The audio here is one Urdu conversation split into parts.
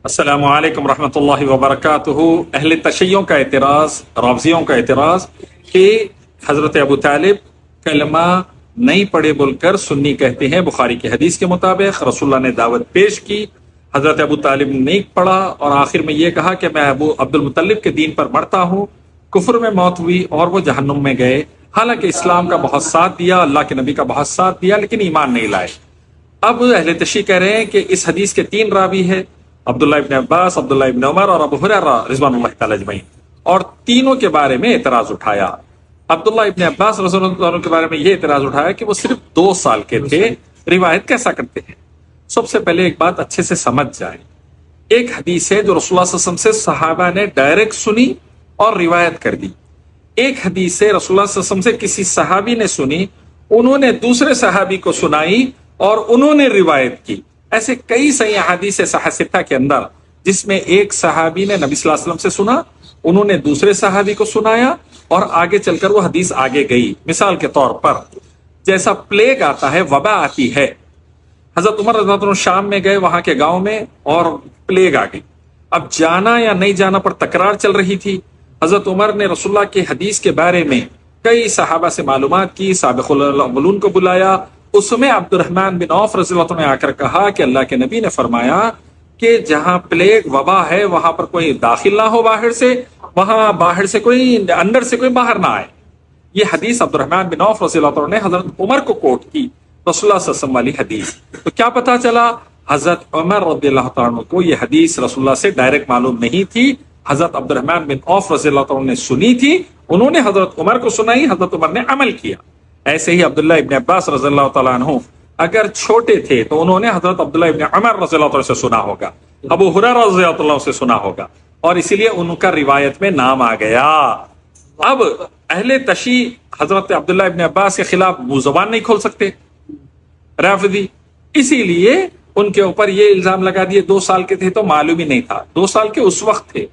السلام علیکم ورحمۃ اللہ وبرکاتہ۔ اہل تشیعوں کا اعتراض، رافضیوں کا اعتراض کہ حضرت ابو طالب کلمہ نہیں پڑھے بول کر سنی کہتے ہیں۔ بخاری کی حدیث کے مطابق رسول اللہ نے دعوت پیش کی، حضرت ابو طالب نے نہیں پڑھا اور آخر میں یہ کہا کہ میں ابو عبد المطلب کے دین پر مرتا ہوں۔ کفر میں موت ہوئی اور وہ جہنم میں گئے، حالانکہ اسلام کا بہت ساتھ دیا، اللہ کے نبی کا بہت ساتھ دیا، لیکن ایمان نہیں لائے۔ اب اہل تشیع کہہ رہے ہیں کہ اس حدیث کے 3 راوی ہیں، عبداللہ ابن عباس، عبداللہ ابن عمر اور ابو ہریرہ رضوان اللہ تعالی اجمعین، اور تینوں کے بارے میں اعتراض اٹھایا۔ عبداللہ ابن عباس رضی اللہ عنہ کے بارے میں یہ اعتراض اٹھایا کہ وہ صرف 2 سال کے تھے، روایت کیسا کرتے ہیں؟ سب سے پہلے ایک بات اچھے سے سمجھ جائیں، ایک حدیث ہے جو رسول اللہ صلی اللہ علیہ وسلم سے صحابہ نے ڈائریکٹ سنی اور روایت کر دی، ایک حدیث ہے رسول اللہ صلی اللہ علیہ وسلم سے کسی صحابی نے سنی، انہوں نے دوسرے صحابی کو سنائی اور انہوں نے روایت کی۔ ایسے کئی صحیح احادیث صحیح ستہ کے اندر جس میں ایک صحابی نے نبی صلی اللہ علیہ وسلم سے سنا، انہوں نے دوسرے صحابی کو سنایا اور آگے چل کر وہ حدیث آگے گئی۔ مثال کے طور پر جیسا پلیگ آتا ہے، وبا آتی ہے، حضرت عمر رضی اللہ عنہ شام میں گئے، وہاں کے گاؤں میں، اور پلیگ آ گئی۔ اب جانا یا نہیں جانا پر تکرار چل رہی تھی۔ حضرت عمر نے رسول اللہ کے حدیث کے بارے میں کئی صحابہ سے معلومات کی، سابق الاولون کو بلایا، اس میں عبد الرحمن بن عوف رضی اللہ عنہ نے آ کر کہا کہ اللہ کے نبی نے فرمایا کہ جہاں پلیگ وبا ہے وہاں پر کوئی داخل نہ ہو باہر سے، وہاں باہر سے کوئی اندر سے کوئی باہر نہ آئے۔ یہ حدیث عبد الرحمن بن عوف رضی اللہ عنہ نے حضرت عمر کو کوٹ کی، رسول اللہ صلی اللہ علیہ وسلم والی حدیث۔ تو کیا پتا چلا؟ حضرت عمر رضی اللہ عنہ کو یہ حدیث رسول اللہ سے ڈائریکٹ معلوم نہیں تھی، حضرت عبد الرحمن بن عوف رضی اللہ عنہ نے سنی تھی، انہوں نے حضرت عمر کو سنائی، حضرت عمر نے عمل کیا۔ ایسے ہی عبداللہ ابن عباس رضی اللہ تعالیٰ عنہ اگر چھوٹے تھے تو انہوں نے حضرت عبداللہ ابن عمر رضی اللہ عنہ سے سنا ہوگا، ابو ہریرہ رضی اللہ عنہ سے سنا ہوگا، اور اسی لیے ان کا روایت میں نام آ گیا۔ اب اہل تشیع حضرت عبداللہ ابن عباس کے خلاف منہ زبان نہیں کھول سکتے رافضی، اسی لیے ان کے اوپر یہ الزام لگا دیے 2 سال کے تھے تو معلوم ہی نہیں تھا۔ 2 سال کے اس وقت تھے،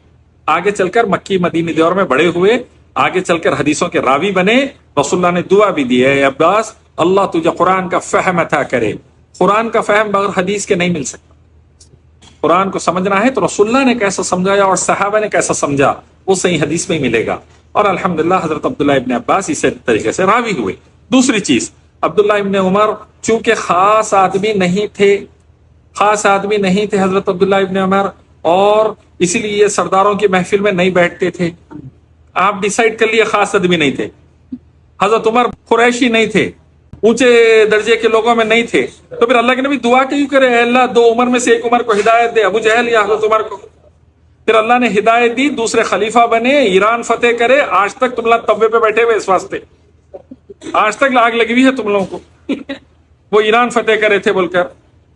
آگے چل کر مکی مدینی دور میں بڑے ہوئے، آگے چل کر حدیثوں کے راوی بنے، رسول اللہ نے دعا بھی دی ہے، عباس اللہ تجھے قرآن کا فہم عطا کرے۔ قرآن کا فہم بغیر حدیث کے نہیں مل سکتا، قرآن کو سمجھنا ہے تو رسول اللہ نے کیسا سمجھایا اور صحابہ نے کیسا سمجھا وہ صحیح حدیث میں ہی ملے گا۔ اور الحمدللہ حضرت عبداللہ ابن عباس اسی طریقے سے راوی ہوئے۔ دوسری چیز، عبداللہ ابن عمر چونکہ خاص آدمی نہیں تھے حضرت عبداللہ ابن عمر، اور اسی لیے یہ سرداروں کی محفل میں نہیں بیٹھتے تھے، آپ ڈیسائیڈ کر لیے خاص آدمی نہیں تھے۔ حضرت عمر قریشی نہیں تھے، اونچے درجے کے لوگوں میں نہیں تھے، تو پھر اللہ کے نبی دعا کیوں کرے؟ اے اللہ 2 عمر میں سے ایک عمر کو ہدایت دے، ابو جہل یا حضرت عمر کو۔ پھر اللہ نے ہدایت دی، دوسرے خلیفہ بنے، ایران فتح کرے، آج تک تم لوگ توے پہ بیٹھے ہوئے اس واسطے، آج تک آگ لگی ہوئی ہے تم لوگوں کو۔ وہ ایران فتح کرے تھے بول کر،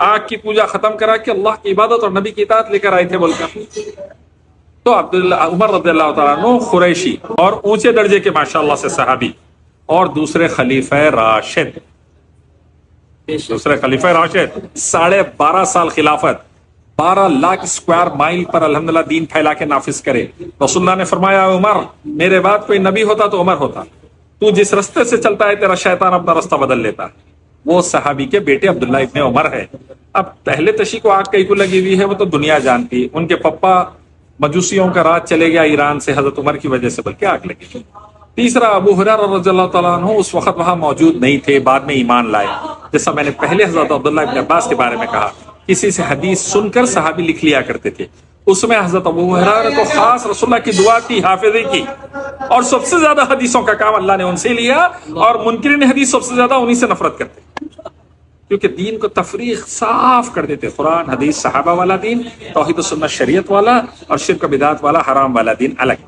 آگ کی پوجا ختم کرا کے اللہ کی عبادت اور نبی کی اطاعت لے کر آئے تھے بول کر۔ تو عبداللہ عمر رضی اللہ تعالیٰ عنہ قریشی اور اونچے درجے کے ماشاءاللہ سے صحابی، اور دوسرے خلیفہ راشد 12.5 سال خلافت، 12 لاکھ اسکوائر مائل پر الحمدللہ دین پھیلا کے نافذ کرے۔ رسول اللہ نے فرمایا عمر میرے بعد کوئی نبی ہوتا تو عمر ہوتا، تو جس رستے سے چلتا ہے تیرا شیطان اپنا رستہ بدل لیتا ہے۔ وہ صحابی کے بیٹے عبداللہ ابن عمر ہے۔ اب اہل تشیع کو آگ کئی کو لگی ہوئی ہے، وہ تو دنیا جانتی، ان کے پپا مجوسیوں کا راج چلے گیا ایران سے حضرت عمر کی وجہ سے، بلکہ آگ لگی۔ تیسرا، ابو ہریرہ رضی اللہ تعالیٰ عنہ اس وقت وہاں موجود نہیں تھے، بعد میں ایمان لائے۔ جیسا میں نے پہلے حضرت عبداللہ ابن عباس کے بارے میں کہا، کسی سے حدیث سن کر صحابی لکھ لیا کرتے تھے، اس میں حضرت ابو ہریرہ کو خاص رسول اللہ کی دعا تھی، حافظی کی، اور سب سے زیادہ حدیثوں کا کام اللہ نے ان سے لیا، اور منکرین حدیث سب سے زیادہ انہی سے نفرت کرتے، کیونکہ دین کو تفریق صاف کر دیتے، قرآن حدیث صحابہ والا دین، توحید و سنت شریعت والا، اور شرک و بدعت والا حرام والا دین الگ۔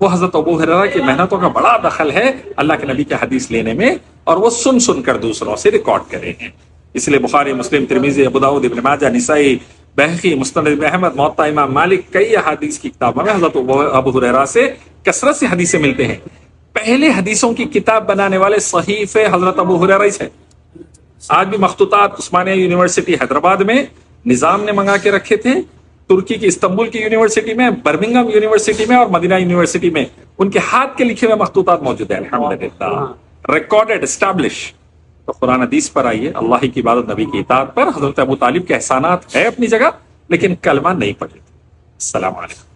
وہ حضرت ابو ہریرہ کی محنتوں کا بڑا دخل ہے اللہ کے نبی کے حدیث لینے میں، اور وہ سن کر دوسروں سے ریکارڈ کرے ہیں۔ اس لیے بخاری، مسلم، ترمذی، ابو داؤد، ابن ماجہ، نسائی، بہقی، مسند ابن احمد، موطا امام مالک، کئی احادیث کی کتابوں میں حضرت ابو ہریرہ سے کثرت سے حدیثیں ملتے ہیں۔ پہلے حدیثوں کی کتاب بنانے والے صحیفے حضرت ابو ہریرہ ہی ہے۔ آج بھی مخطوطات عثمانیہ یونیورسٹی حیدرآباد میں نظام نے منگا کے رکھے تھے، ترکی کی استنبول کی یونیورسٹی میں، برمنگھم یونیورسٹی میں، اور مدینہ یونیورسٹی میں ان کے ہاتھ کے لکھے ہوئے مخطوطات موجود ہیں، الحمدللہ ریکارڈڈ، اسٹیبلش۔ تو قرآن حدیث پر آئیے، اللہ کی عبادت، نبی کی اطاعت پر حضرت ابو طالب کے احسانات ہے اپنی جگہ، لیکن کلمہ نہیں پڑھے تھے۔ السلام علیکم۔